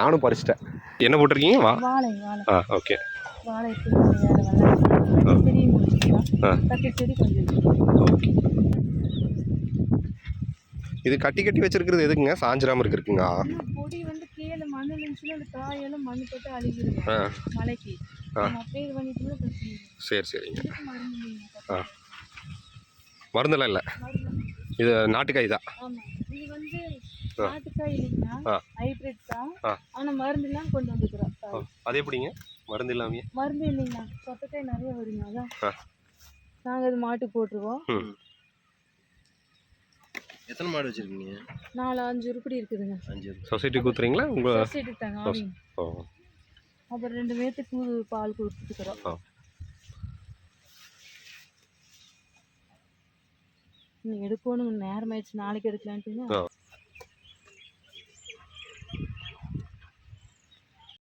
நானும் பறிச்சிட்டேன். என்ன போட்டிருக்கீங்க? வாழை ஓகே. வாழை செடி முடிச்சுக்கலாம். தக்காளி செடி கொஞ்சம். ஓகே. இது கட்டி வச்சிருக்கிறது எதுக்குங்க? சாஞ்சிராம இருக்குங்க. பொடி வந்து கீழே மண் இருந்துச்சுன்னா அந்த காயெல்லாம் மண் போட்டு அழுகிடும் மழைக்கு. அப்படியே இது பண்ணிட்டு சரி சரிங்க. மருந்தெல்லாம் இல்லை, இது நாட்டுக்காய் தான். இது வந்து நாட்டுக்காய் இல்லைங்களா, ஹைபிரிட் தான். ஆனால் மருந்து இல்லாமல் கொண்டு வந்துக்கிறோம். அது எப்படிங்க மருந்து இல்லாமல்? மருந்து இல்லைங்களா, சொத்தக்காய் நிறைய வருங்க. அதான் நாங்கள் அது மாட்டுக்கு போட்டுருவோம். எத்தனை மாடு வச்சிருக்கீங்க? 4-5 உருப்படி இருக்குதுங்க. 5 சொசைட்டி கூத்துறீங்களா? உங்கள் சொசைட்டிக்கு தாங்க. அப்புறம் 2 பேர்த்துக்கு பால் கொடுத்துக்கிறோம். எடுக்கணும், நேரம் ஆயிடுச்சு, நாளைக்கு எடுக்கலான்ட்டு.